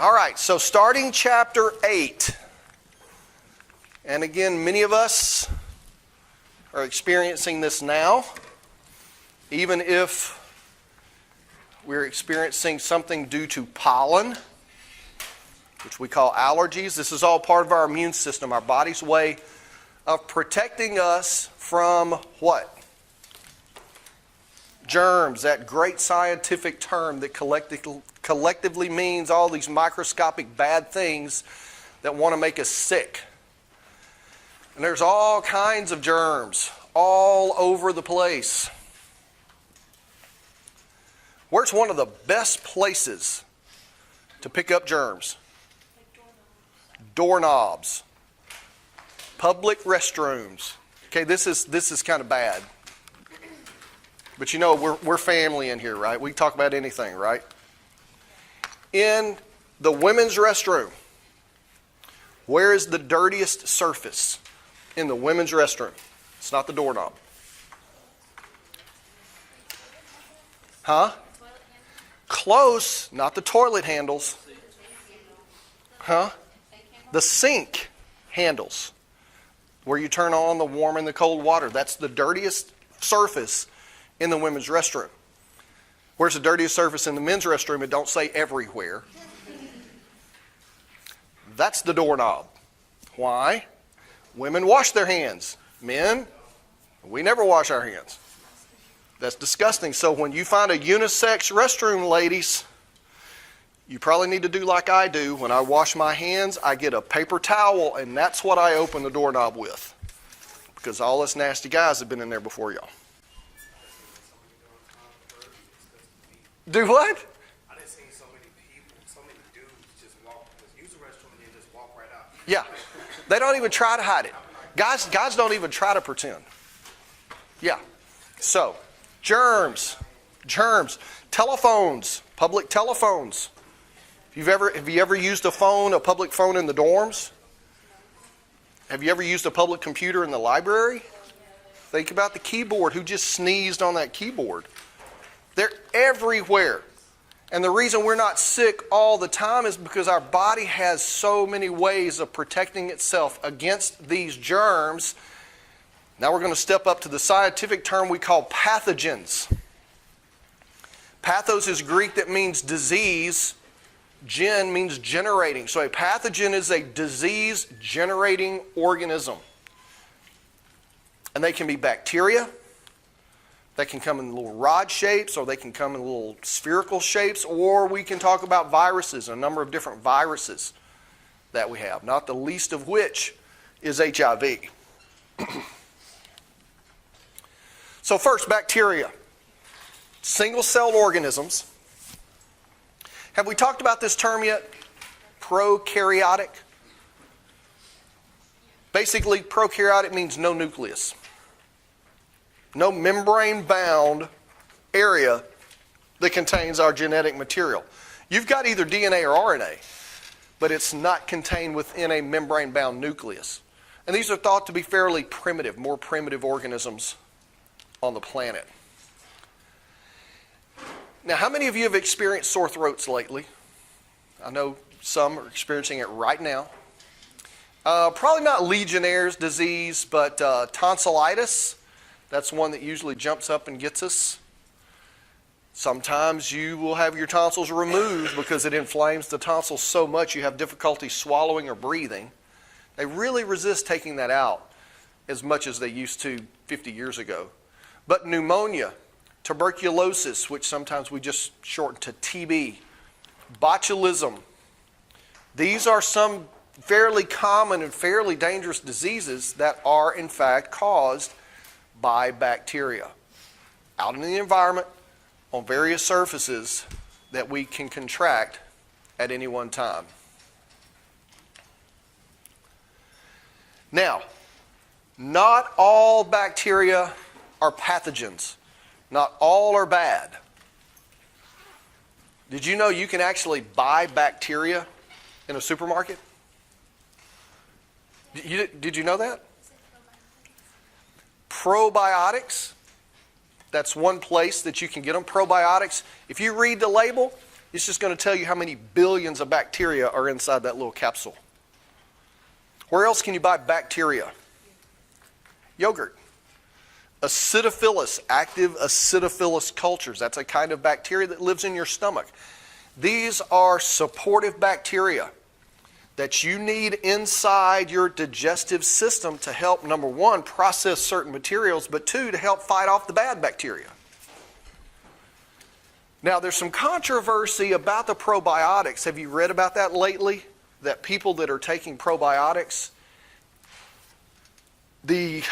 All right, so starting chapter 8. And again, many of us are experiencing this now, even if we're experiencing something due to pollen, which we call allergies. This is all part of our immune system, our body's way of protecting us from what? Germs, that great scientific term that collectively means all these microscopic bad things that want to make us sick. And there's all kinds of germs all over the place. Where's one of the best places to pick up germs? Doorknobs. Public restrooms. Okay, this is kind of bad. But you know, we're family in here, right? We can talk about anything, right? In the women's restroom, where is the dirtiest surface in the women's restroom? It's not the doorknob. Huh? Close, not the toilet handles. Huh? The sink handles, where you turn on the warm and the cold water. That's the dirtiest surface in the women's restroom. Where's the dirtiest surface in the men's restroom? It don't say everywhere. That's the doorknob. Why? Women wash their hands. Men, we never wash our hands. That's disgusting. So when you find a unisex restroom, ladies, you probably need to do like I do. When I wash my hands, I get a paper towel, and that's what I open the doorknob with. Because all us nasty guys have been in there before y'all. Do what? I done seen so many people, so many dudes just use the restroom and then just walk right out. Yeah. They don't even try to hide it. Guys don't even try to pretend. Yeah. So, germs, telephones, public telephones. Have you ever used a public phone in the dorms? Have you ever used a public computer in the library? Think about the keyboard. Who just sneezed on that keyboard? They're everywhere. And the reason we're not sick all the time is because our body has so many ways of protecting itself against these germs. Now we're going to step up to the scientific term we call pathogens. Pathos is Greek that means disease. Gen means generating. So a pathogen is a disease-generating organism. And they can be bacteria. They can come in little rod shapes, or they can come in little spherical shapes, or we can talk about viruses, a number of different viruses that we have, not the least of which is HIV. So first, bacteria. Single-celled organisms. Have we talked about this term yet? Prokaryotic. Basically, prokaryotic means no nucleus. No membrane-bound area that contains our genetic material. You've got either DNA or RNA, but it's not contained within a membrane-bound nucleus. And these are thought to be fairly primitive, more primitive organisms on the planet. Now, how many of you have experienced sore throats lately? I know some are experiencing it right now. Probably not Legionnaire's disease, but tonsillitis. That's one that usually jumps up and gets us. Sometimes you will have your tonsils removed because it inflames the tonsils so much you have difficulty swallowing or breathing. They really resist taking that out as much as they used to 50 years ago. But pneumonia, tuberculosis, which sometimes we just shorten to TB, botulism, these are some fairly common and fairly dangerous diseases that are in fact caused by bacteria out in the environment on various surfaces that we can contract at any one time. Now, not all bacteria are pathogens. Not all are bad. Did you know you can actually buy bacteria in a supermarket? Did you know that? Probiotics, that's one place that you can get them. Probiotics, if you read the label, It's just going to tell you how many billions of bacteria are inside that little capsule. Where else can you buy bacteria? Yogurt. Acidophilus, active acidophilus cultures. That's a kind of bacteria that lives in your stomach. These are supportive bacteria that you need inside your digestive system to help, number one, process certain materials, but two, to help fight off the bad bacteria. Now, there's some controversy about the probiotics. Have you read about that lately? That people that are taking probiotics, the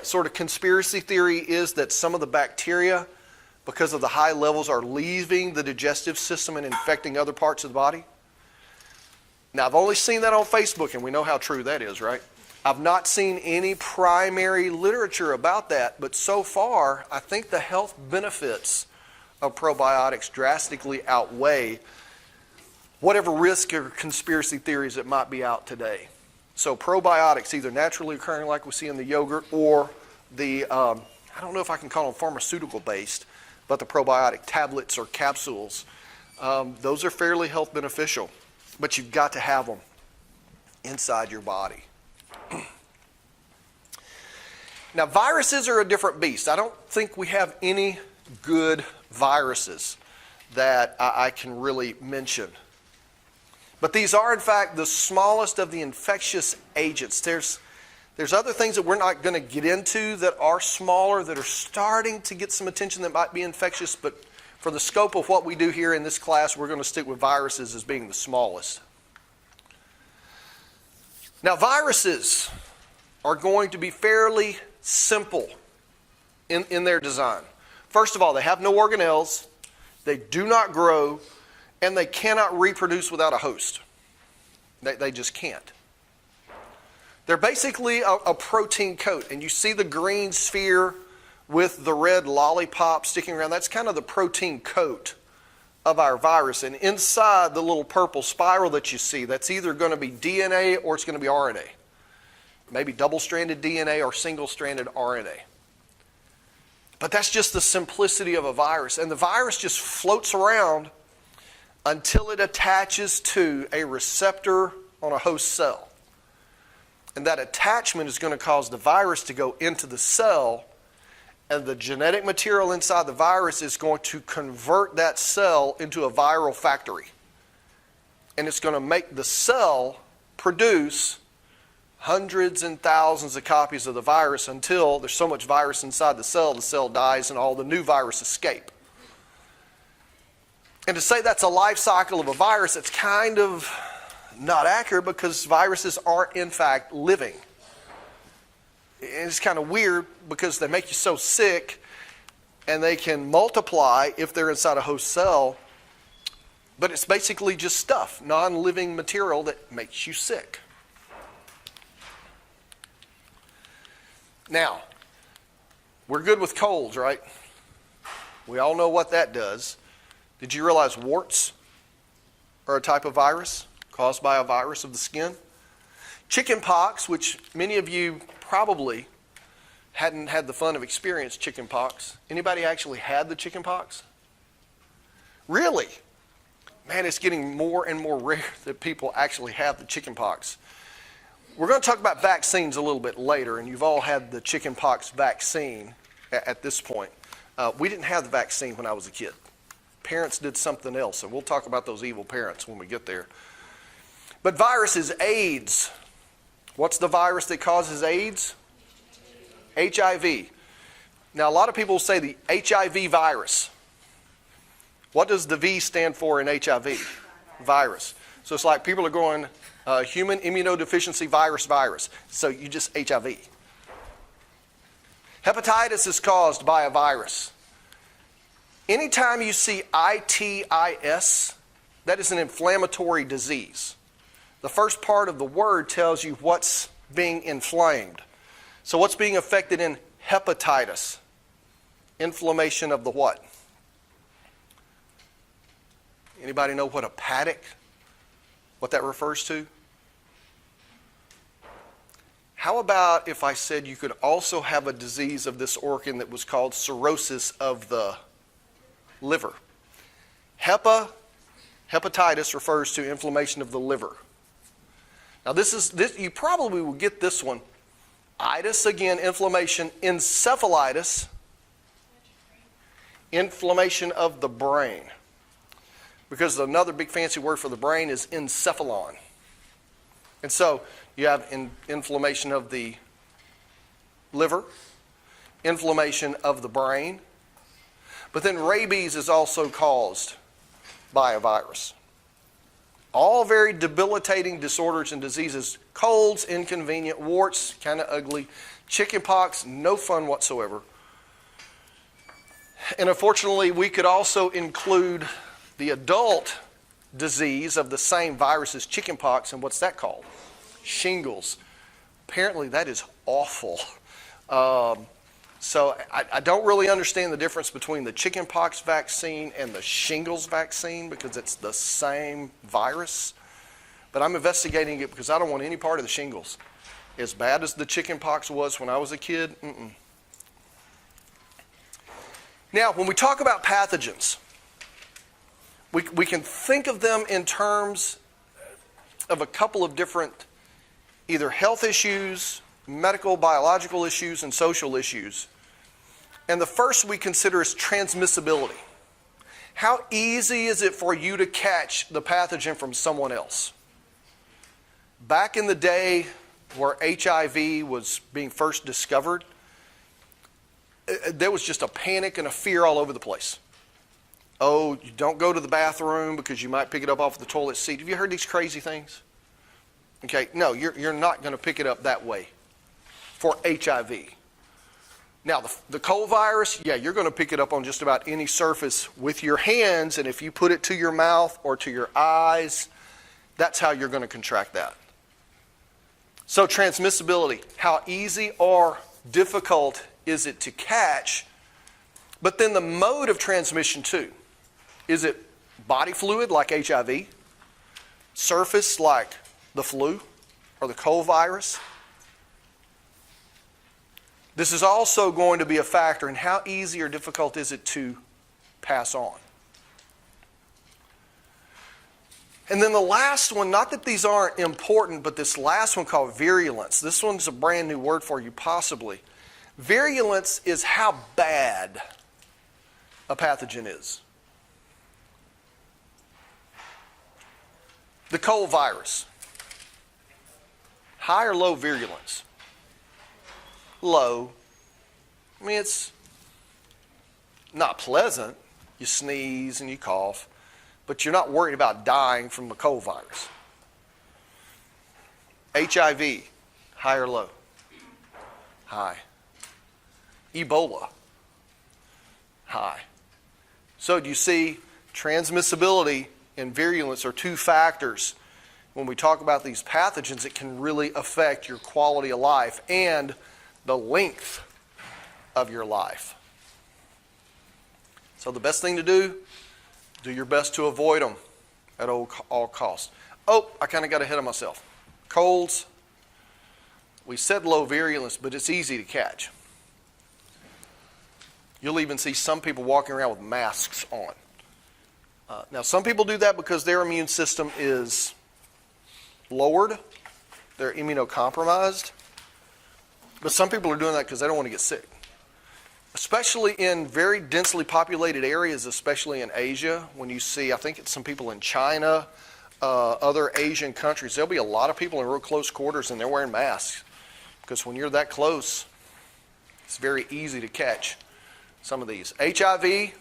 sort of conspiracy theory is that some of the bacteria, because of the high levels, are leaving the digestive system and infecting other parts of the body. Now, I've only seen that on Facebook, and we know how true that is, right? I've not seen any primary literature about that, but so far, I think the health benefits of probiotics drastically outweigh whatever risk or conspiracy theories that might be out today. So probiotics, either naturally occurring like we see in the yogurt, or the, I don't know if I can call them pharmaceutical-based, but the probiotic tablets or capsules, those are fairly health beneficial, but you've got to have them inside your body. Now, viruses are a different beast. I don't think we have any good viruses that I can really mention. But these are, in fact, the smallest of the infectious agents. There's other things that we're not going to get into that are smaller, that are starting to get some attention that might be infectious, but for the scope of what we do here in this class, we're going to stick with viruses as being the smallest. Now, viruses are going to be fairly simple in their design. First of all, they have no organelles, they do not grow, and they cannot reproduce without a host. They just can't. They're basically a protein coat, and you see the green sphere with the red lollipop sticking around. That's kind of the protein coat of our virus. And inside the little purple spiral that you see, that's either going to be DNA or it's going to be RNA. Maybe double-stranded DNA or single-stranded RNA. But that's just the simplicity of a virus. And the virus just floats around until it attaches to a receptor on a host cell. And that attachment is going to cause the virus to go into the cell, and the genetic material inside the virus is going to convert that cell into a viral factory. And it's going to make the cell produce hundreds and thousands of copies of the virus until there's so much virus inside the cell dies and all the new virus escape. And to say that's a life cycle of a virus, it's kind of not accurate because viruses aren't in fact living. It's kind of weird because they make you so sick and they can multiply if they're inside a host cell, but it's basically just stuff, non-living material that makes you sick. Now, we're good with colds, right? We all know what that does. Did you realize warts are a type of virus caused by a virus of the skin? Chickenpox, which many of you probably hadn't had the fun of experiencing chickenpox. Anybody actually had the chickenpox? Really? Man, it's getting more and more rare that people actually have the chickenpox. We're going to talk about vaccines a little bit later, and you've all had the chickenpox vaccine at this point. We didn't have the vaccine when I was a kid. Parents did something else, and we'll talk about those evil parents when we get there. But viruses, AIDS. What's the virus that causes AIDS? HIV. Now, a lot of people say the HIV virus. What does the V stand for in HIV? Virus. So it's like people are going, human immunodeficiency virus. So you just HIV. Hepatitis is caused by a virus. Anytime you see itis, that is an inflammatory disease. The first part of the word tells you what's being inflamed. So what's being affected in hepatitis? Inflammation of the what? Anybody know what hepatic, what that refers to? How about if I said you could also have a disease of this organ that was called cirrhosis of the liver? Hepatitis Hepatitis refers to inflammation of the liver. Now this you probably will get this one. Itis, again, inflammation. Encephalitis, inflammation of the brain. Because another big fancy word for the brain is encephalon. And so you have inflammation of the liver, inflammation of the brain. But then rabies is also caused by a virus. All very debilitating disorders and diseases. Colds, inconvenient. Warts, kind of ugly. Chickenpox, no fun whatsoever. And unfortunately, we could also include the adult disease of the same virus as chickenpox, and what's that called? Shingles. Apparently, that is awful. So I don't really understand the difference between the chickenpox vaccine and the shingles vaccine because it's the same virus. But I'm investigating it because I don't want any part of the shingles. As bad as the chickenpox was when I was a kid, Now, when we talk about pathogens, we can think of them in terms of a couple of different either health issues, medical, biological issues, and social issues. And the first we consider is transmissibility. How easy is it for you to catch the pathogen from someone else? Back in the day where HIV was being first discovered, there was just a panic and a fear all over the place. Oh, you don't go to the bathroom because you might pick it up off the toilet seat. Have you heard these crazy things? Okay, no, you're not going to pick it up that way for HIV. Now, the cold virus, yeah, you're going to pick it up on just about any surface with your hands, and if you put it to your mouth or to your eyes, that's how you're going to contract that. So transmissibility, how easy or difficult is it to catch? But then the mode of transmission too. Is it body fluid like HIV? Surface like the flu or the cold virus? This is also going to be a factor in how easy or difficult is it to pass on. And then the last one, not that these aren't important, but this last one called virulence. This one's a brand new word for you possibly. Virulence is how bad a pathogen is. The cold virus. High or low virulence? Low. I mean, it's not pleasant. You sneeze and you cough, but you're not worried about dying from the cold virus. HIV, high or low? High. Ebola, high. So do you see transmissibility and virulence are two factors when we talk about these pathogens that can really affect your quality of life and the length of your life. So the best thing to do your best to avoid them at all costs. Oh, I kind of got ahead of myself. Colds, we said low virulence, but it's easy to catch. You'll even see some people walking around with masks on. Now, some people do that because their immune system is lowered. They're immunocompromised. But some people are doing that because they don't want to get sick. Especially in very densely populated areas, especially in Asia. When you see, I think it's some people in China, other Asian countries, there'll be a lot of people in real close quarters and they're wearing masks. Because when you're that close, it's very easy to catch some of these. HIV,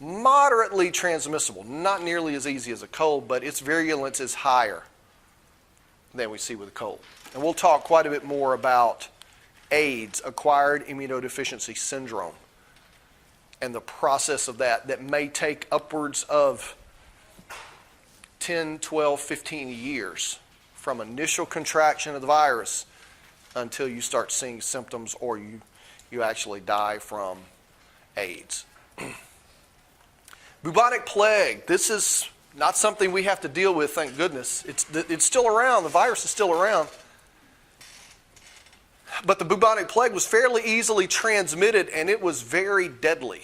moderately transmissible, not nearly as easy as a cold, but its virulence is higher than we see with a cold. And we'll talk quite a bit more about AIDS, acquired immunodeficiency syndrome, and the process of that may take upwards of 10, 12, 15 years from initial contraction of the virus until you start seeing symptoms or you actually die from AIDS. Bubonic plague. This is not something we have to deal with, thank goodness. It's still around. The virus is still around. But the bubonic plague was fairly easily transmitted, and it was very deadly.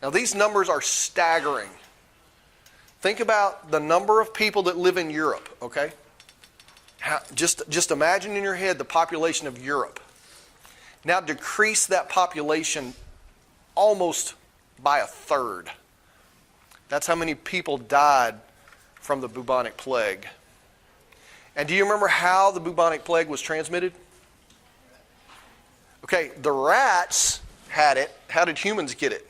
Now, these numbers are staggering. Think about the number of people that live in Europe, okay? Just imagine in your head the population of Europe. Now decrease that population almost by a third. That's how many people died from the bubonic plague. And do you remember how the bubonic plague was transmitted? Okay, the rats had it. How did humans get it?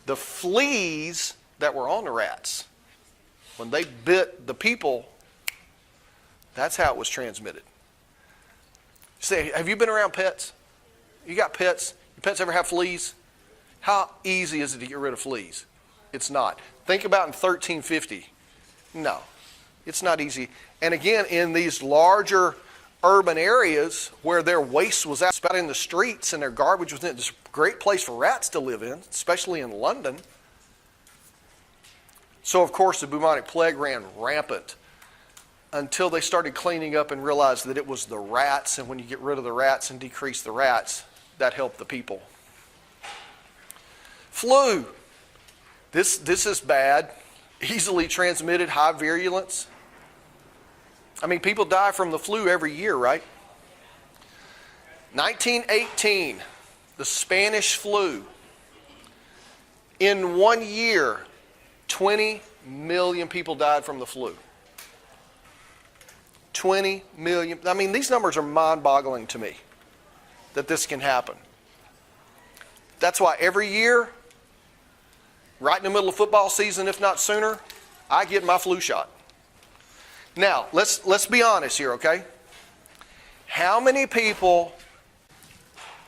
The fleas that were on the rats, when they bit the people, that's how it was transmitted. Say, have you been around pets? You got pets? Your pets ever have fleas? How easy is it to get rid of fleas? It's not. Think about in 1350. No, it's not easy. And again, in these larger urban areas where their waste was out in the streets and their garbage was in, it's a great place for rats to live in, especially in London. So, of course, the bubonic plague ran rampant until they started cleaning up and realized that it was the rats, and when you get rid of the rats and decrease the rats, that helped the people. Flu. This is bad. Easily transmitted, high virulence. I mean, people die from the flu every year, right? 1918, the Spanish flu. In 1 year, 20 million people died from the flu. 20 million. I mean, these numbers are mind-boggling to me that this can happen. That's why every year, right in the middle of football season, if not sooner, I get my flu shot. Now, let's be honest here, okay? How many people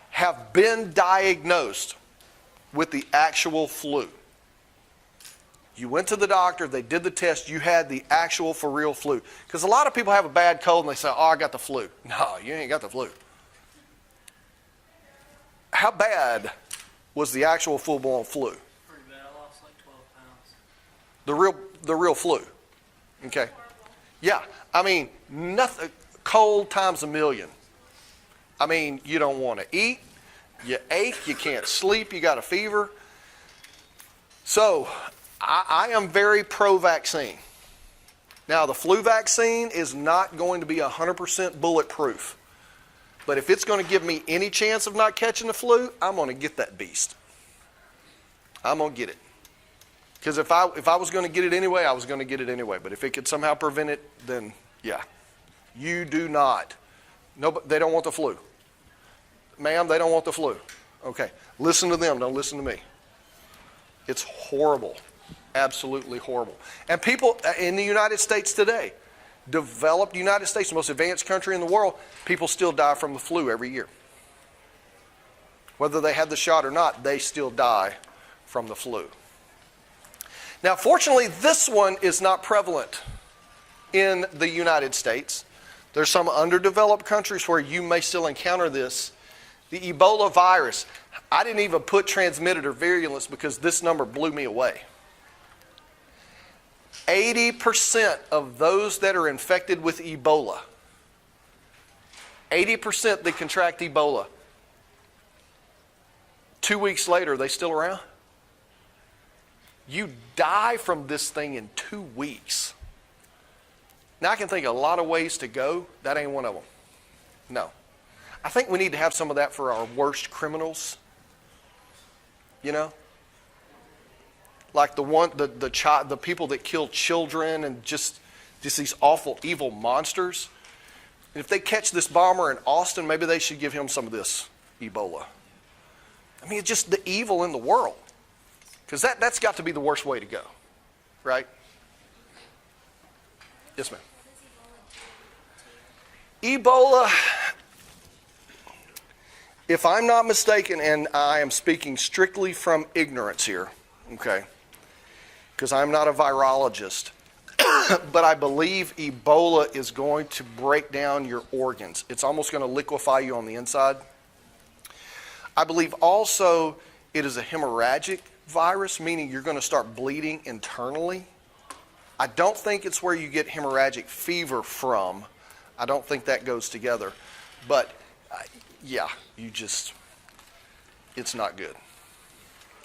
have been diagnosed with the actual flu? You went to the doctor, they did the test, you had the actual for real flu. Because a lot of people have a bad cold and they say, oh, I got the flu. No, you ain't got the flu. How bad was the actual full-blown flu? Pretty bad. I lost like 12 pounds. The real flu. Okay. Yeah. I mean, nothing. Cold times a million. I mean, you don't want to eat. You ache. You can't sleep. You got a fever. So, I am very pro-vaccine. Now, the flu vaccine is not going to be 100% bulletproof. But if it's going to give me any chance of not catching the flu, I'm going to get that beast. I'm going to get it. Because if I was going to get it anyway, I was going to get it anyway. But if it could somehow prevent it, then yeah. You do not. No, they don't want the flu. Ma'am, they don't want the flu. Okay. Listen to them. Don't listen to me. It's horrible. Absolutely horrible. And people in the United States today, developed United States, the most advanced country in the world, people still die from the flu every year. Whether they had the shot or not, they still die from the flu. Now, fortunately, this one is not prevalent in the United States. There's some underdeveloped countries where you may still encounter this. The Ebola virus. I didn't even put transmitted or virulence because this number blew me away. 80% of those that are infected with Ebola, 80% that contract Ebola, 2 weeks later, are they still around? You die from this thing in 2 weeks. Now, I can think of a lot of ways to go. That ain't one of them. No. I think we need to have some of that for our worst criminals. You know? Like the people that kill children and just these awful, evil monsters. And if they catch this bomber in Austin, maybe they should give him some of this Ebola. I mean, it's just the evil in the world. Because that's got to be the worst way to go. Right? Yes, ma'am. Ebola, if I'm not mistaken, and I am speaking strictly from ignorance here, okay, because I'm not a virologist, but I believe Ebola is going to break down your organs. It's almost going to liquefy you on the inside. I believe also it is a hemorrhagic virus, meaning you're going to start bleeding internally. I don't think it's where you get hemorrhagic fever from. I don't think that goes together. But, yeah, it's not good.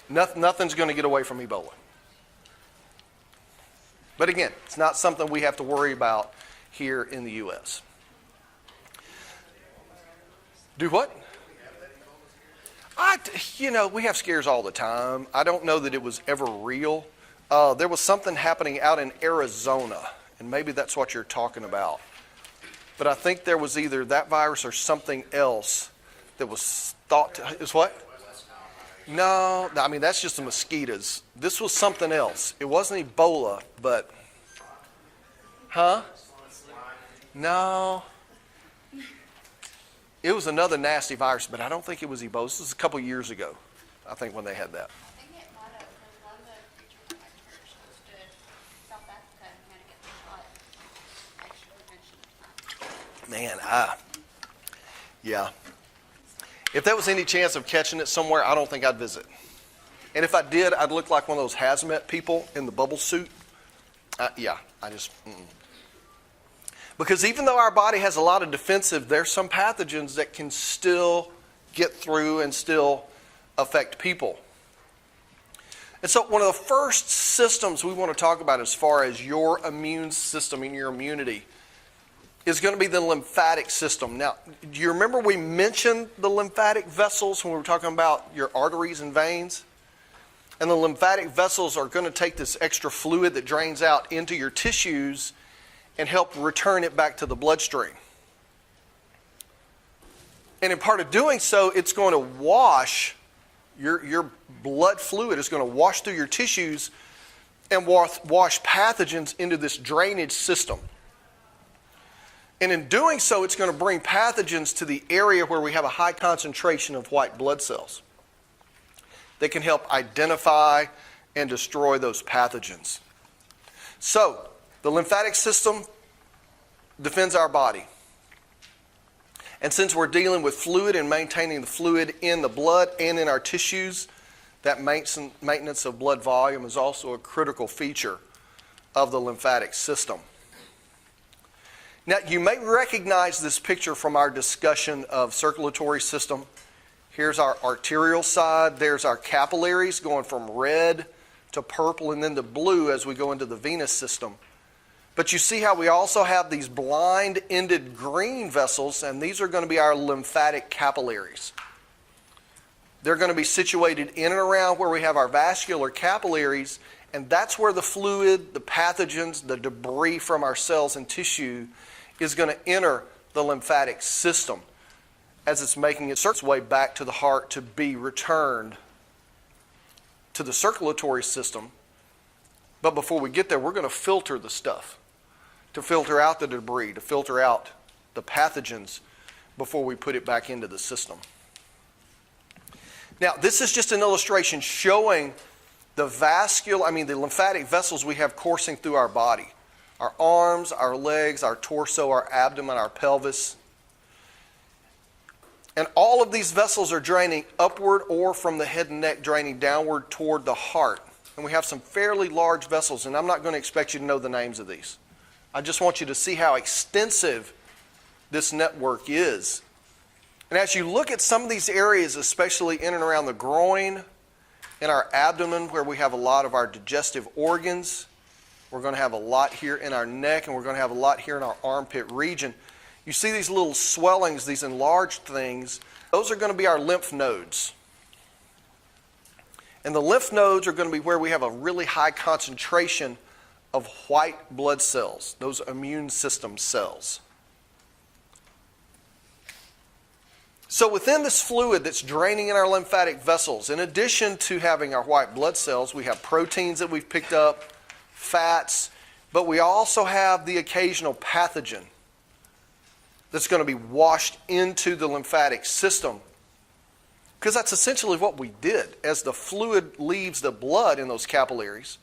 Nothing's going to get away from Ebola. But again, it's not something we have to worry about here in the U.S. Do what? We have scares all the time. I don't know that it was ever real. There was something happening out in Arizona, and maybe that's what you're talking about. But I think there was either that virus or something else that was thought to... Is what? No, I mean, that's just the mosquitoes. This was something else. It wasn't Ebola, but... Huh? No. It was another nasty virus, but I don't think it was Ebola. This was a couple years ago, I think, when they had that. I think it might have, because one of the preachers in my church stood South Africa and had to get the shot. Extra prevention. Yeah. If there was any chance of catching it somewhere, I don't think I'd visit. And if I did, I'd look like one of those hazmat people in the bubble suit. Because even though our body has a lot of defensive, there's some pathogens that can still get through and still affect people. And so one of the first systems we want to talk about as far as your immune system and your immunity is going to be the lymphatic system. Now, do you remember we mentioned the lymphatic vessels when we were talking about your arteries and veins? And the lymphatic vessels are going to take this extra fluid that drains out into your tissues and help return it back to the bloodstream. And in part of doing so, it's going to wash, your blood fluid is going to wash through your tissues and wash pathogens into this drainage system. And in doing so, it's going to bring pathogens to the area where we have a high concentration of white blood cells. They can help identify and destroy those pathogens. So, the lymphatic system defends our body. And since we're dealing with fluid and maintaining the fluid in the blood and in our tissues, that maintenance of blood volume is also a critical feature of the lymphatic system. Now, you may recognize this picture from our discussion of circulatory system. Here's our arterial side. There's our capillaries going from red to purple and then to blue as we go into the venous system. But you see how we also have these blind-ended green vessels, and these are going to be our lymphatic capillaries. They're going to be situated in and around where we have our vascular capillaries, and that's where the fluid, the pathogens, the debris from our cells and tissue is going to enter the lymphatic system as it's making its way back to the heart to be returned to the circulatory system. But before we get there, we're going to filter the stuff, to filter out the debris, to filter out the pathogens before we put it back into the system. Now, this is just an illustration showing the lymphatic vessels we have coursing through our body. Our arms, our legs, our torso, our abdomen, our pelvis. And all of these vessels are draining upward or from the head and neck, draining downward toward the heart. And we have some fairly large vessels, and I'm not going to expect you to know the names of these. I just want you to see how extensive this network is. And as you look at some of these areas, especially in and around the groin, in our abdomen where we have a lot of our digestive organs, we're going to have a lot here in our neck, and we're going to have a lot here in our armpit region. You see these little swellings, these enlarged things, those are going to be our lymph nodes. And the lymph nodes are going to be where we have a really high concentration of white blood cells, those immune system cells. So within this fluid that's draining in our lymphatic vessels, in addition to having our white blood cells, we have proteins that we've picked up, fats, but we also have the occasional pathogen that's going to be washed into the lymphatic system. Because that's essentially what we did as the fluid leaves the blood in those capillaries.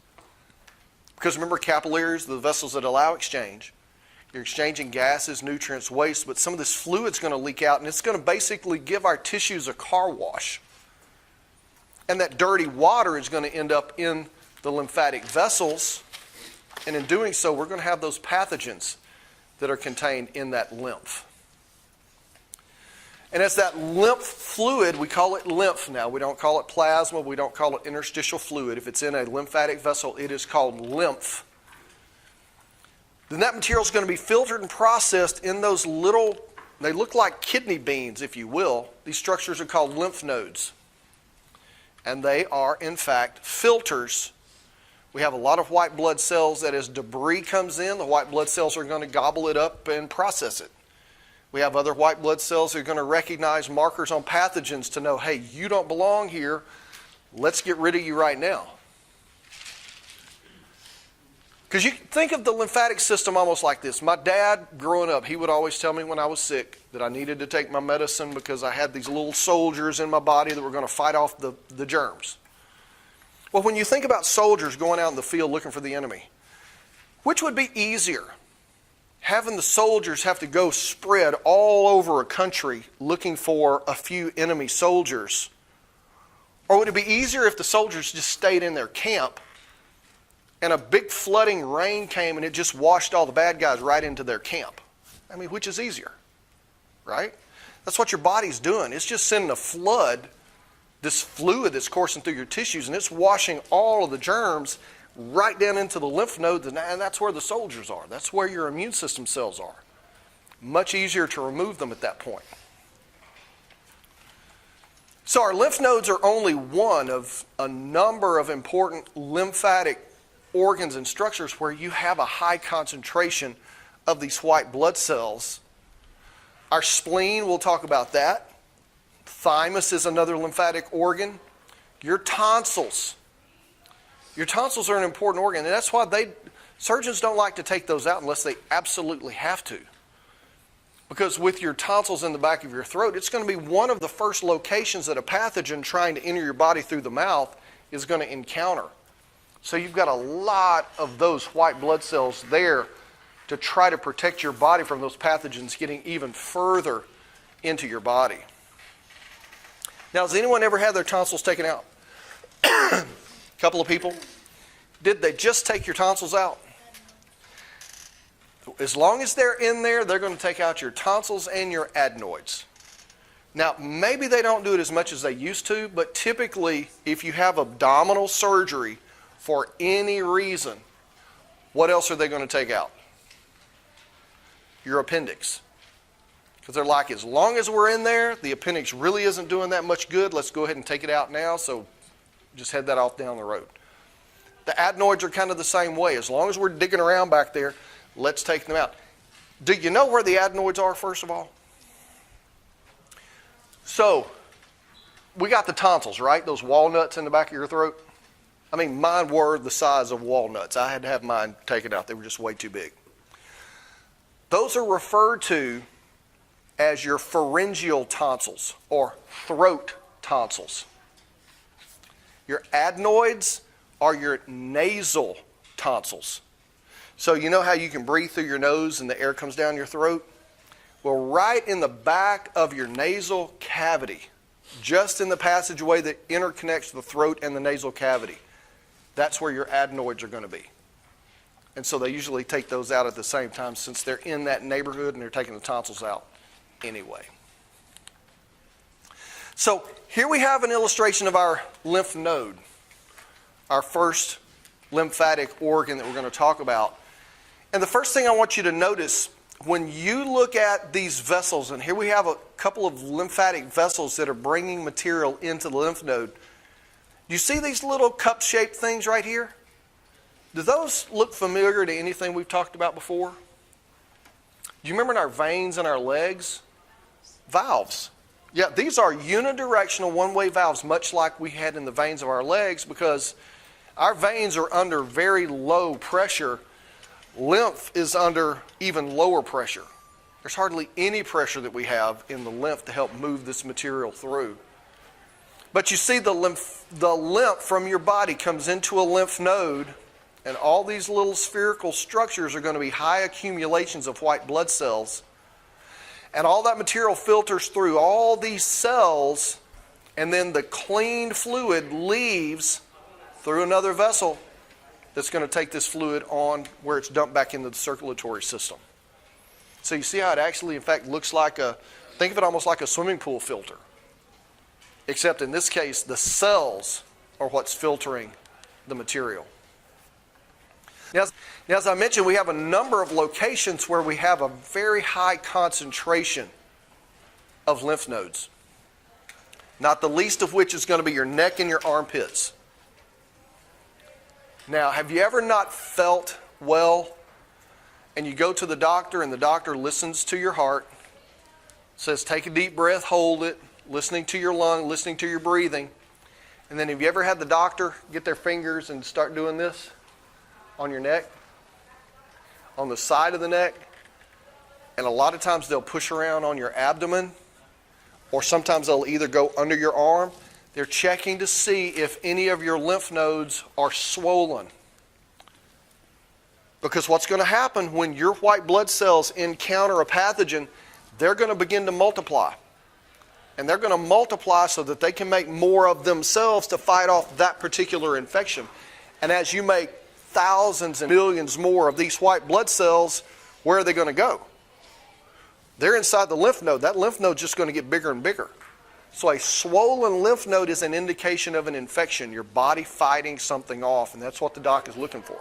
Because remember, capillaries, the vessels that allow exchange. You're exchanging gases, nutrients, waste, but some of this fluid's going to leak out, and it's going to basically give our tissues a car wash. And that dirty water is going to end up in the lymphatic vessels, and in doing so, we're going to have those pathogens that are contained in that lymph. And as that lymph fluid, we call it lymph now. We don't call it plasma. We don't call it interstitial fluid. If it's in a lymphatic vessel, it is called lymph. Then that material is going to be filtered and processed in those little, they look like kidney beans, if you will. These structures are called lymph nodes. And they are, in fact, filters. We have a lot of white blood cells that as debris comes in, the white blood cells are going to gobble it up and process it. We have other white blood cells that are going to recognize markers on pathogens to know, hey, you don't belong here. Let's get rid of you right now. Because you think of the lymphatic system almost like this. My dad, growing up, he would always tell me when I was sick that I needed to take my medicine because I had these little soldiers in my body that were going to fight off the germs. Well, when you think about soldiers going out in the field looking for the enemy, which would be easier? Having the soldiers have to go spread all over a country looking for a few enemy soldiers? Or would it be easier if the soldiers just stayed in their camp and a big flooding rain came and it just washed all the bad guys right into their camp? I mean, which is easier, right? That's what your body's doing. It's just sending a flood, this fluid that's coursing through your tissues, and it's washing all of the germs right down into the lymph nodes, and that's where the soldiers are. That's where your immune system cells are. Much easier to remove them at that point. So our lymph nodes are only one of a number of important lymphatic organs and structures where you have a high concentration of these white blood cells. Our spleen, we'll talk about that. Thymus is another lymphatic organ. Your tonsils. Your tonsils are an important organ, and that's why surgeons don't like to take those out unless they absolutely have to. Because with your tonsils in the back of your throat, it's going to be one of the first locations that a pathogen trying to enter your body through the mouth is going to encounter. So you've got a lot of those white blood cells there to try to protect your body from those pathogens getting even further into your body. Now, has anyone ever had their tonsils taken out? A couple of people. Did they just take your tonsils out? As long as they're in there, they're going to take out your tonsils and your adenoids. Now, maybe they don't do it as much as they used to, but typically, if you have abdominal surgery for any reason, what else are they going to take out? Your appendix. Because they're like, as long as we're in there, the appendix really isn't doing that much good. Let's go ahead and take it out now, so just head that off down the road. The adenoids are kind of the same way. As long as we're digging around back there, let's take them out. Do you know where the adenoids are, first of all? So, we got the tonsils, right? Those walnuts in the back of your throat. I mean, mine were the size of walnuts. I had to have mine taken out. They were just way too big. Those are referred to as your pharyngeal tonsils or throat tonsils. Your adenoids are your nasal tonsils. So you know how you can breathe through your nose and the air comes down your throat? Well, right in the back of your nasal cavity, just in the passageway that interconnects the throat and the nasal cavity, that's where your adenoids are going to be. And so they usually take those out at the same time since they're in that neighborhood and they're taking the tonsils out anyway. So here we have an illustration of our lymph node, our first lymphatic organ that we're going to talk about. And the first thing I want you to notice when you look at these vessels, and here we have a couple of lymphatic vessels that are bringing material into the lymph node. Do you see these little cup-shaped things right here? Do those look familiar to anything we've talked about before? Do you remember in our veins in our legs? Valves. Yeah, these are unidirectional one-way valves, much like we had in the veins of our legs, because our veins are under very low pressure. Lymph is under even lower pressure. There's hardly any pressure that we have in the lymph to help move this material through. But you see the lymph from your body comes into a lymph node, and all these little spherical structures are going to be high accumulations of white blood cells. And all that material filters through all these cells, and then the cleaned fluid leaves through another vessel that's going to take this fluid on where it's dumped back into the circulatory system. So you see how it actually, in fact, looks like think of it almost like a swimming pool filter. Except in this case, the cells are what's filtering the material. Now, as I mentioned, we have a number of locations where we have a very high concentration of lymph nodes. Not the least of which is going to be your neck and your armpits. Now, have you ever not felt well and you go to the doctor and the doctor listens to your heart, says take a deep breath, hold it, listening to your lung, listening to your breathing, and then have you ever had the doctor get their fingers and start doing this on your neck, on the side of the neck, and a lot of times they'll push around on your abdomen, or sometimes they'll either go under your arm. They're checking to see if any of your lymph nodes are swollen. Because what's going to happen when your white blood cells encounter a pathogen, they're going to begin to multiply. And they're going to multiply so that they can make more of themselves to fight off that particular infection. And as you make thousands and millions more of these white blood cells, where are they going to go? They're inside the lymph node. That lymph node is just going to get bigger and bigger. So a swollen lymph node is an indication of an infection, your body fighting something off, and that's what the doc is looking for.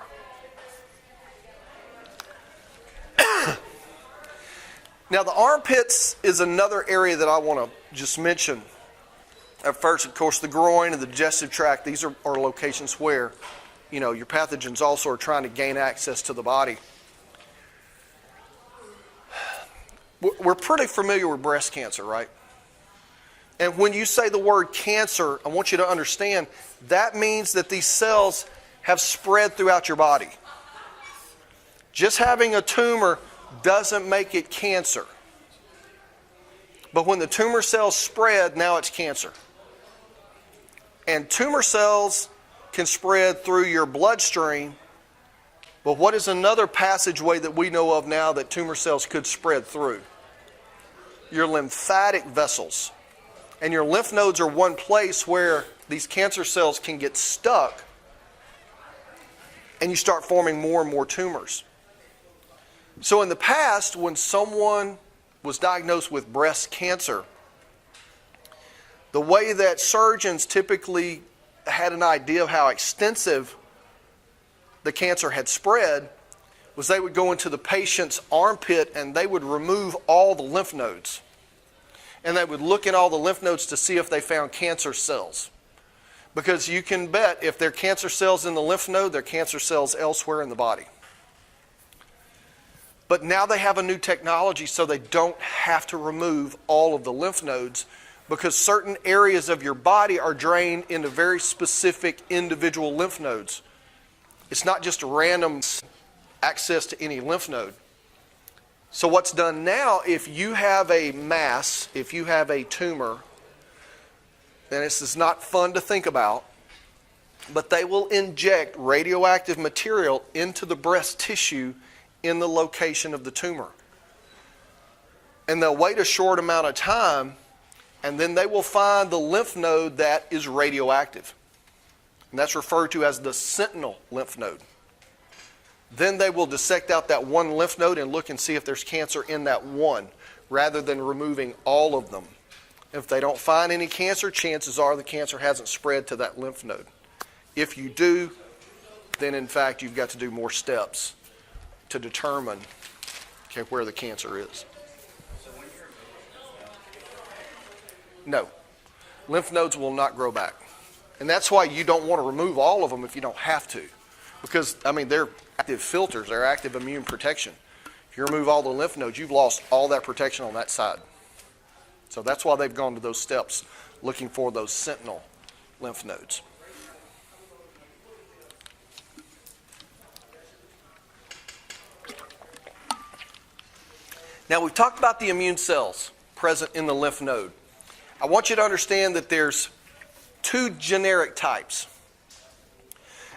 Now, the armpits is another area that I want to just mention. At first, of course, the groin and the digestive tract, these are locations where, your pathogens also are trying to gain access to the body. We're pretty familiar with breast cancer, right? And when you say the word cancer, I want you to understand that means that these cells have spread throughout your body. Just having a tumor doesn't make it cancer. But when the tumor cells spread, now it's cancer. And tumor cells can spread through your bloodstream. But what is another passageway that we know of now that tumor cells could spread through? Your lymphatic vessels. And your lymph nodes are one place where these cancer cells can get stuck and you start forming more and more tumors. So in the past, when someone was diagnosed with breast cancer, the way that surgeons typically had an idea of how extensive the cancer had spread was they would go into the patient's armpit and they would remove all the lymph nodes. And they would look at all the lymph nodes to see if they found cancer cells. Because you can bet if there are cancer cells in the lymph node, there are cancer cells elsewhere in the body. But now they have a new technology so they don't have to remove all of the lymph nodes because certain areas of your body are drained into very specific individual lymph nodes. It's not just random access to any lymph node. So what's done now, if you have a mass, if you have a tumor, then this is not fun to think about, but they will inject radioactive material into the breast tissue in the location of the tumor. And they'll wait a short amount of time, and then they will find the lymph node that is radioactive. And that's referred to as the sentinel lymph node. Then they will dissect out that one lymph node and look and see if there's cancer in that one, rather than removing all of them. If they don't find any cancer, chances are the cancer hasn't spread to that lymph node. If you do, then in fact you've got to do more steps to determine where the cancer is. No. Lymph nodes will not grow back. And that's why you don't want to remove all of them if you don't have to. Because, they're active filters, they're active immune protection. If you remove all the lymph nodes, you've lost all that protection on that side. So that's why they've gone to those steps, looking for those sentinel lymph nodes. Now, we've talked about the immune cells present in the lymph node. I want you to understand that there's two generic types.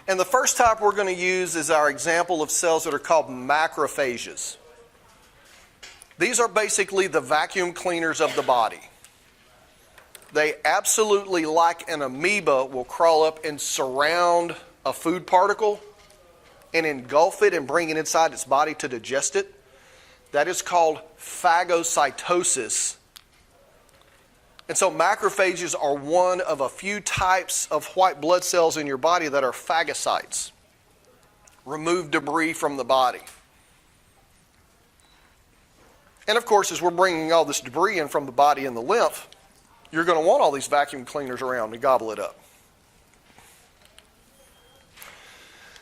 And the first type we're going to use is our example of cells that are called macrophages. These are basically the vacuum cleaners of the body. They absolutely, like an amoeba, will crawl up and surround a food particle and engulf it and bring it inside its body to digest it. That is called phagocytosis. And so macrophages are one of a few types of white blood cells in your body that are phagocytes. remove debris from the body. And of course, as we're bringing all this debris in from the body and the lymph, you're going to want all these vacuum cleaners around to gobble it up.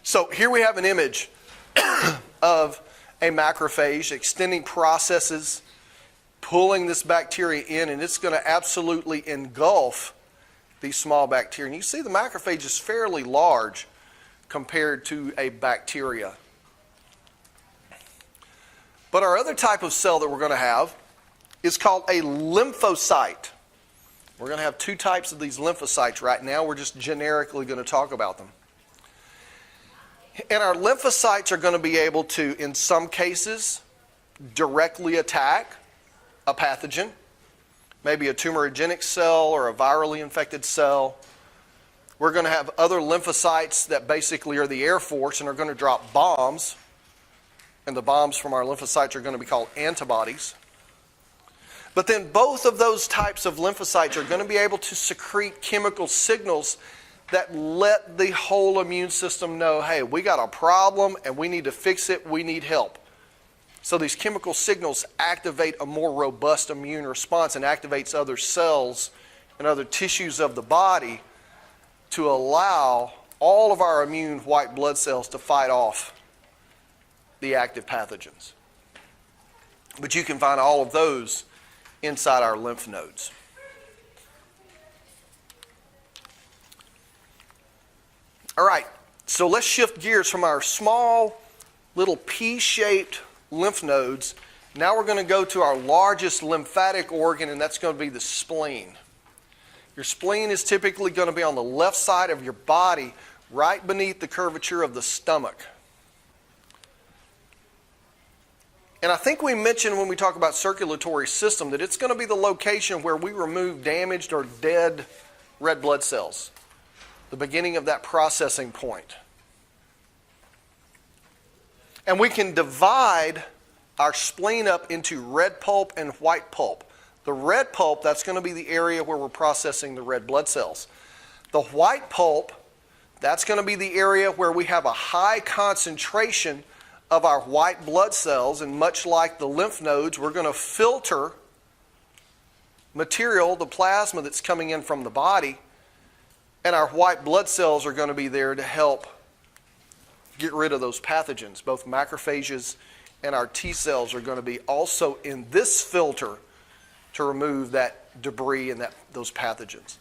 So here we have an image of a macrophage extending processes, pulling this bacteria in, and it's going to absolutely engulf these small bacteria. And you see the macrophage is fairly large compared to a bacteria. But our other type of cell that we're going to have is called a lymphocyte. We're going to have two types of these lymphocytes right now. We're just generically going to talk about them. And our lymphocytes are going to be able to, in some cases, directly attack a pathogen, maybe a tumorigenic cell or a virally infected cell. We're going to have other lymphocytes that basically are the Air Force and are going to drop bombs. And the bombs from our lymphocytes are going to be called antibodies. But then both of those types of lymphocytes are going to be able to secrete chemical signals that let the whole immune system know, hey, we got a problem and we need to fix it, we need help. So these chemical signals activate a more robust immune response and activates other cells and other tissues of the body to allow all of our immune white blood cells to fight off the active pathogens. But you can find all of those inside our lymph nodes. All right, so let's shift gears from our small little pea-shaped lymph nodes. Now we're going to go to our largest lymphatic organ, and that's going to be the spleen. Your spleen is typically going to be on the left side of your body, right beneath the curvature of the stomach. And I think we mentioned when we talk about circulatory system that it's going to be the location where we remove damaged or dead red blood cells. The beginning of that processing point. And we can divide our spleen up into red pulp and white pulp. The red pulp, that's going to be the area where we're processing the red blood cells. The white pulp, that's going to be the area where we have a high concentration of our white blood cells, and much like the lymph nodes, we're going to filter material, the plasma that's coming in from the body, and our white blood cells are going to be there to help get rid of those pathogens. Both macrophages and our T cells are going to be also in this filter to remove that debris and those pathogens.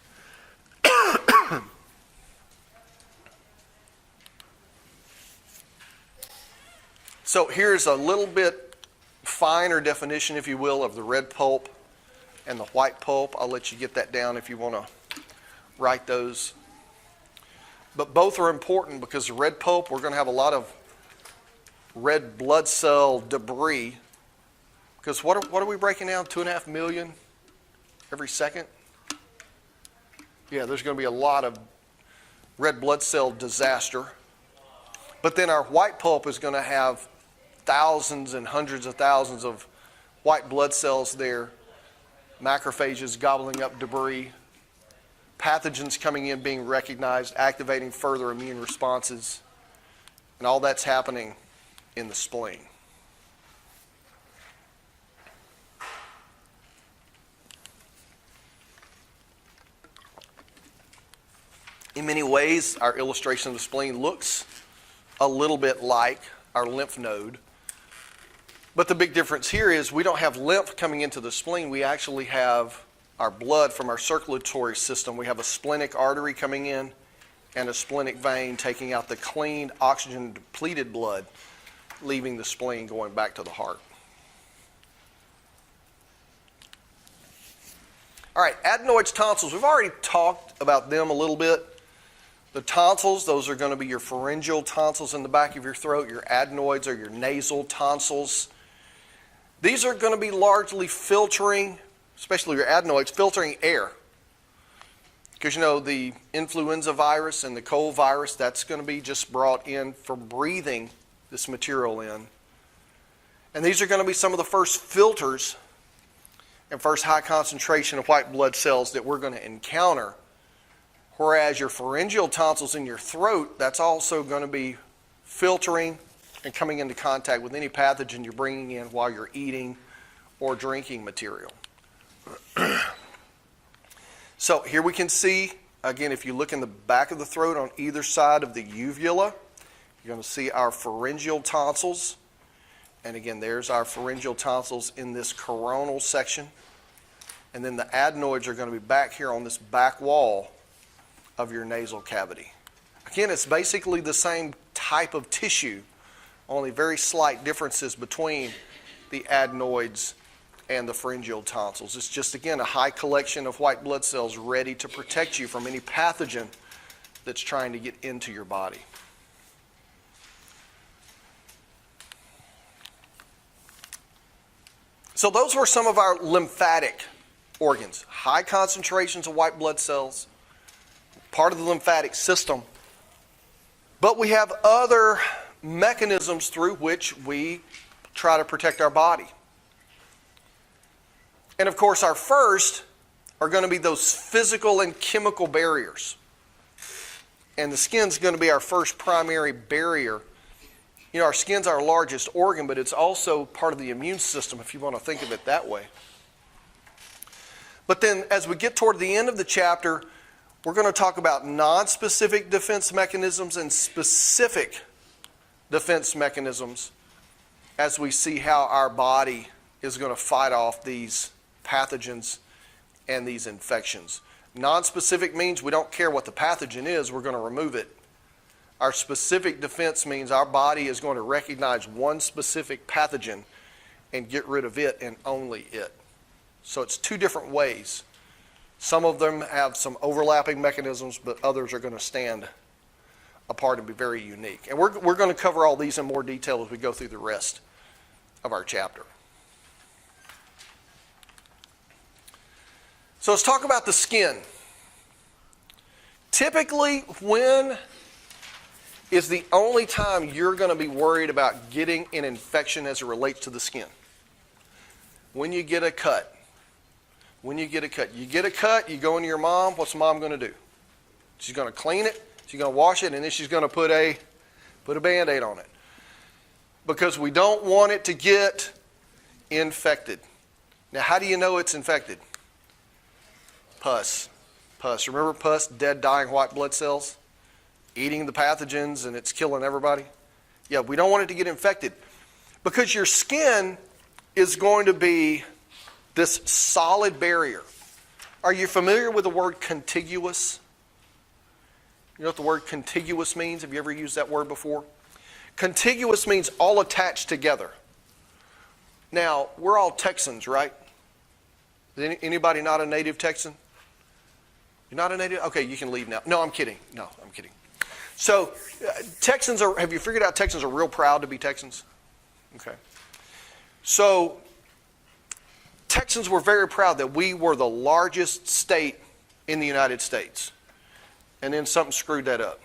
So here's a little bit finer definition, if you will, of the red pulp and the white pulp. I'll let you get that down if you want to write those. But both are important because the red pulp, we're going to have a lot of red blood cell debris. Because what are we breaking down? 2.5 million every second? Yeah, there's going to be a lot of red blood cell disaster. But then our white pulp is going to have thousands and hundreds of thousands of white blood cells there, macrophages gobbling up debris, pathogens coming in, being recognized, activating further immune responses, and all that's happening in the spleen. In many ways, our illustration of the spleen looks a little bit like our lymph node. But the big difference here is we don't have lymph coming into the spleen. We actually have our blood from our circulatory system. We have a splenic artery coming in and a splenic vein taking out the clean, oxygen-depleted blood, leaving the spleen going back to the heart. All right, adenoids tonsils. We've already talked about them a little bit. The tonsils, those are going to be your pharyngeal tonsils in the back of your throat. Your adenoids are your nasal tonsils. These are going to be largely filtering, especially your adenoids, filtering air. Because, you know, the influenza virus and the cold virus, that's going to be just brought in for breathing this material in. And these are going to be some of the first filters and first high concentration of white blood cells that we're going to encounter. Whereas your pharyngeal tonsils in your throat, that's also going to be filtering, and coming into contact with any pathogen you're bringing in while you're eating or drinking material. So here we can see, again, if you look in the back of the throat on either side of the uvula, you're going to see our pharyngeal tonsils. And again, there's our pharyngeal tonsils in this coronal section. And then the adenoids are going to be back here on this back wall of your nasal cavity. Again, it's basically the same type of tissue, only very slight differences between the adenoids and the pharyngeal tonsils. It's just, again, a high collection of white blood cells ready to protect you from any pathogen that's trying to get into your body. So those were some of our lymphatic organs. High concentrations of white blood cells, part of the lymphatic system. But we have other mechanisms through which we try to protect our body. And of course, our first are going to be those physical and chemical barriers. And the skin's going to be our first primary barrier. You know, our skin's our largest organ, but it's also part of the immune system, if you want to think of it that way. But then as we get toward the end of the chapter, we're going to talk about nonspecific defense mechanisms and specific defense mechanisms as we see how our body is going to fight off these pathogens and these infections. Nonspecific means we don't care what the pathogen is, we're going to remove it. Our specific defense means our body is going to recognize one specific pathogen and get rid of it and only it. So it's two different ways. Some of them have some overlapping mechanisms, but others are going to stand apart and be very unique. And we're going to cover all these in more detail as we go through the rest of our chapter. So let's talk about the skin. Typically, when is the only time you're going to be worried about getting an infection as it relates to the skin? When you get a cut. When you get a cut. You get a cut, you go into your mom, what's mom going to do? She's going to clean it, she's going to wash it, and then she's going to put a Band-Aid on it. Because we don't want it to get infected. Now, how do you know it's infected? Pus. Pus. Remember pus, dead, dying white blood cells? Eating the pathogens and it's killing everybody? Yeah, we don't want it to get infected. Because your skin is going to be this solid barrier. Are you familiar with the word contiguous? You know what the word contiguous means? Have you ever used that word before? Contiguous means all attached together. Now, we're all Texans, right? Is anybody not a native Texan? You're not a native? Okay, you can leave now. No, I'm kidding. No, I'm kidding. So, Texans are, have you figured out Texans are real proud to be Texans? Okay. So, Texans were very proud that we were the largest state in the United States. And then something screwed that up.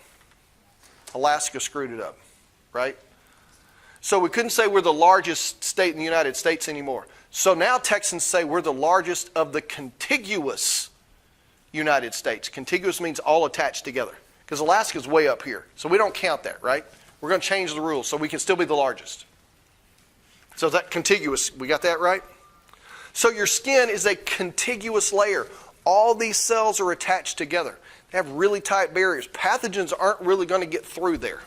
Alaska screwed it up, right? So we couldn't say we're the largest state in the United States anymore. So now Texans say we're the largest of the contiguous United States. Contiguous means all attached together. Because Alaska's way up here. So we don't count that, right? We're going to change the rules so we can still be the largest. So that contiguous, we got that right? So your skin is a contiguous layer. All these cells are attached together. They have really tight barriers. Pathogens aren't really going to get through there.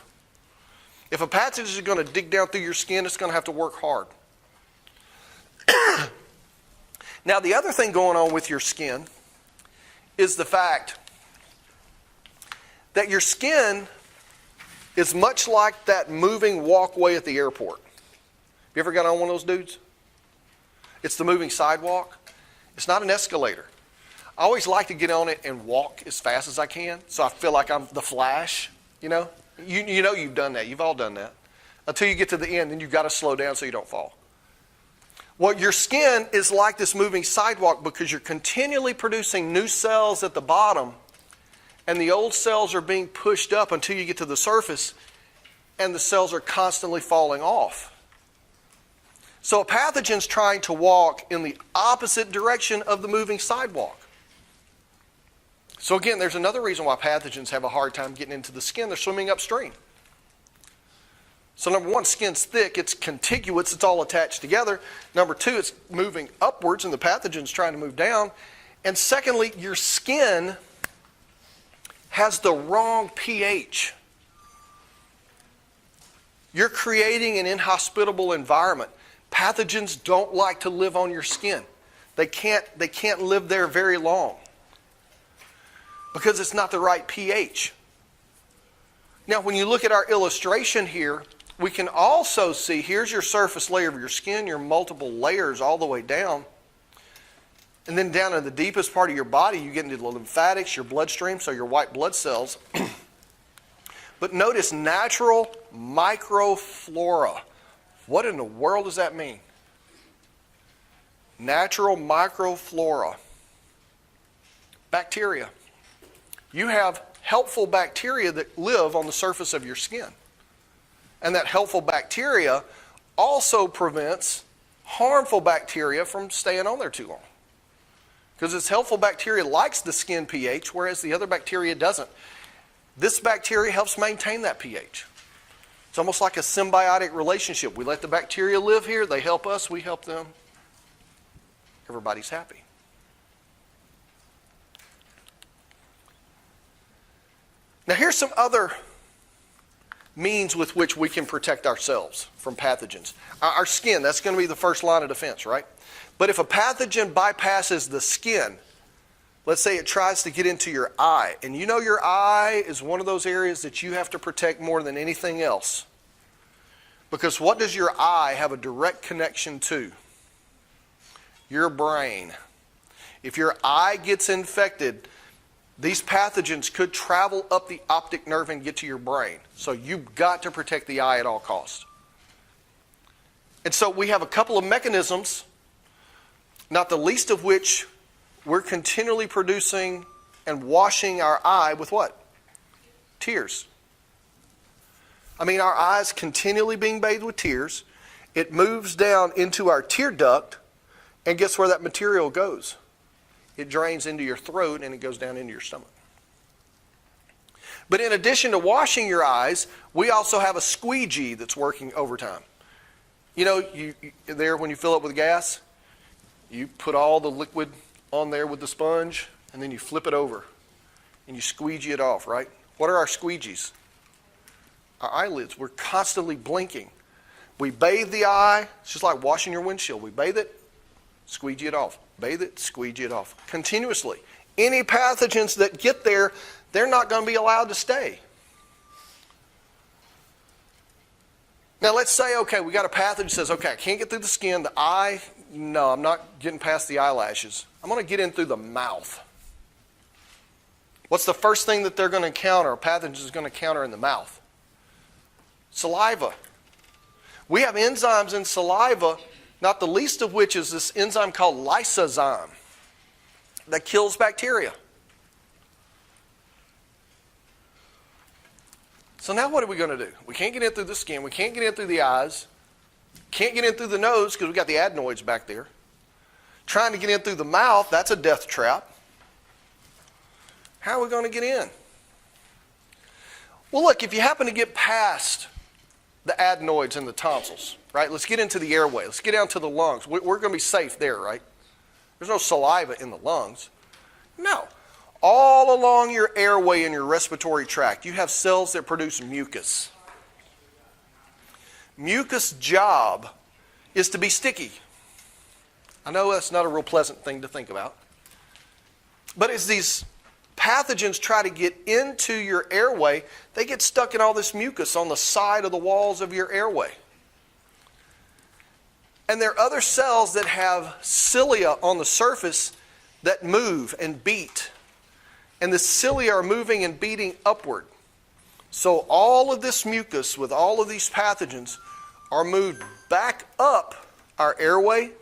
If a pathogen is going to dig down through your skin, it's going to have to work hard. Now, the other thing going on with your skin is the fact that your skin is much like that moving walkway at the airport. You ever got on one of those dudes? It's the moving sidewalk. It's not an escalator. I always like to get on it and walk as fast as I can, so I feel like I'm the Flash, you know? You know you've done that. You've all done that. Until you get to the end, then you've got to slow down so you don't fall. Well, your skin is like this moving sidewalk because you're continually producing new cells at the bottom, and the old cells are being pushed up until you get to the surface, and the cells are constantly falling off. So a pathogen's trying to walk in the opposite direction of the moving sidewalk. So again, there's another reason why pathogens have a hard time getting into the skin. They're swimming upstream. So number one, skin's thick, it's contiguous, it's all attached together. Number two, it's moving upwards and the pathogen's trying to move down. And secondly, your skin has the wrong pH. You're creating an inhospitable environment. Pathogens don't like to live on your skin. They can't live there very long because it's not the right pH. Now, when you look at our illustration here, we can also see, here's your surface layer of your skin, your multiple layers all the way down. And then down in the deepest part of your body, you get into the lymphatics, your bloodstream, so your white blood cells. But notice natural microflora. What in the world does that mean? Natural microflora. Bacteria. You have helpful bacteria that live on the surface of your skin. And that helpful bacteria also prevents harmful bacteria from staying on there too long. Because this helpful bacteria likes the skin pH, whereas the other bacteria doesn't. This bacteria helps maintain that pH. It's almost like a symbiotic relationship. We let the bacteria live here, they help us, we help them. Everybody's happy. Now here's some other means with which we can protect ourselves from pathogens. Our skin, that's going to be the first line of defense, right? But if a pathogen bypasses the skin, let's say it tries to get into your eye, and you know your eye is one of those areas that you have to protect more than anything else. Because what does your eye have a direct connection to? Your brain. If your eye gets infected, these pathogens could travel up the optic nerve and get to your brain. So you've got to protect the eye at all costs. And so we have a couple of mechanisms, not the least of which we're continually producing and washing our eye with what? Tears. I mean, our eye's continually being bathed with tears. It moves down into our tear duct, and guess where that material goes? It drains into your throat and it goes down into your stomach. But in addition to washing your eyes, we also have a squeegee that's working overtime. You know, you there when you fill up with gas, you put all the liquid on there with the sponge, and then you flip it over, and you squeegee it off, right? What are our squeegees? Our eyelids. We're constantly blinking. We bathe the eye. It's just like washing your windshield. We bathe it, squeegee it off. Bathe it, squeegee it off. Continuously. Any pathogens that get there, they're not going to be allowed to stay. Now let's say, okay, we got a pathogen that says, okay, I can't get through the skin, the eye, no, I'm not getting past the eyelashes. I'm going to get in through the mouth. What's the first thing that they're going to encounter, a pathogen is going to encounter in the mouth? Saliva. We have enzymes in saliva, not the least of which is this enzyme called lysozyme that kills bacteria. So now what are we going to do? We can't get in through the skin. We can't get in through the eyes. Can't get in through the nose because we've got the adenoids back there. Trying to get in through the mouth, that's a death trap. How are we going to get in? Well, look, if you happen to get past the adenoids and the tonsils, right? Let's get into the airway. Let's get down to the lungs. We're going to be safe there, right? There's no saliva in the lungs. No. All along your airway and your respiratory tract, you have cells that produce mucus. Mucus' job is to be sticky. I know that's not a real pleasant thing to think about. But as these pathogens try to get into your airway, they get stuck in all this mucus on the side of the walls of your airway. And there are other cells that have cilia on the surface that move and beat. And the cilia are moving and beating upward. So all of this mucus with all of these pathogens are moved back up our airway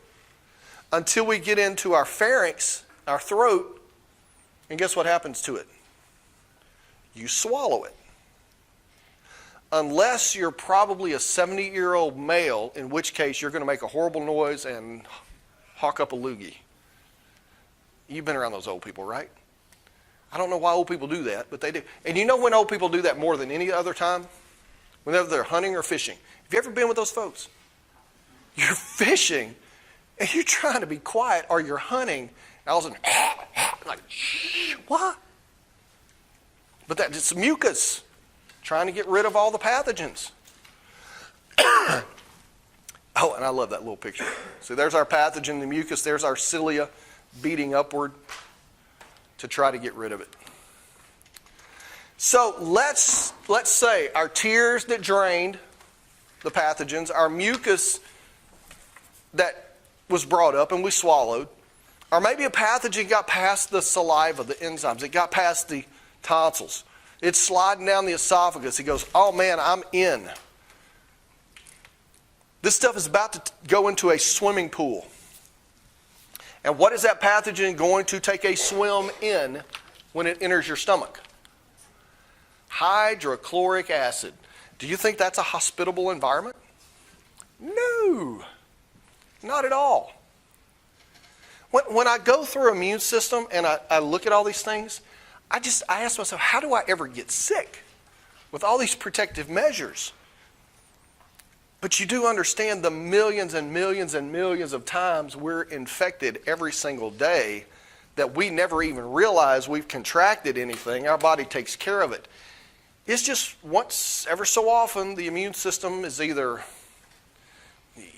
until we get into our pharynx, our throat, and guess what happens to it? You swallow it. Unless you're probably a 70-year-old male, in which case you're going to make a horrible noise and hawk up a loogie. You've been around those old people, right? I don't know why old people do that, but they do. And you know when old people do that more than any other time? whenever they're hunting or fishing. Have you ever been with those folks? You're fishing, and you're trying to be quiet, or you're hunting, and all of a sudden, like, shh, what? But it's mucus, trying to get rid of all the pathogens. Oh, and I love that little picture. See, there's our pathogen, the mucus. There's our cilia beating upward to try to get rid of it. So let's say our tears that drained the pathogens, our mucus that was brought up and we swallowed, or maybe a pathogen got past the saliva, the enzymes. It got past the tonsils. It's sliding down the esophagus. He goes, oh man, I'm in. This stuff is about to go into a swimming pool. And what is that pathogen going to take a swim in when it enters your stomach? Hydrochloric acid. Do you think that's a hospitable environment? No, not at all. When I go through immune system and I look at all these things, I ask myself, how do I ever get sick with all these protective measures? But you do understand the millions and millions and millions of times we're infected every single day that we never even realize we've contracted anything. Our body takes care of it. It's just once, ever so often, the immune system is either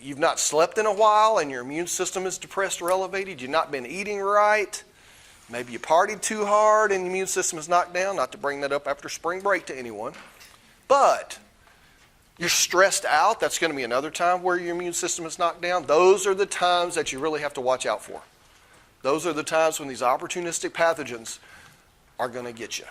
you've not slept in a while and your immune system is depressed or elevated. You've not been eating right. Maybe you partied too hard and the immune system is knocked down. Not to bring that up after spring break to anyone. But you're stressed out. That's going to be another time where your immune system is knocked down. Those are the times that you really have to watch out for. Those are the times when these opportunistic pathogens are going to get you.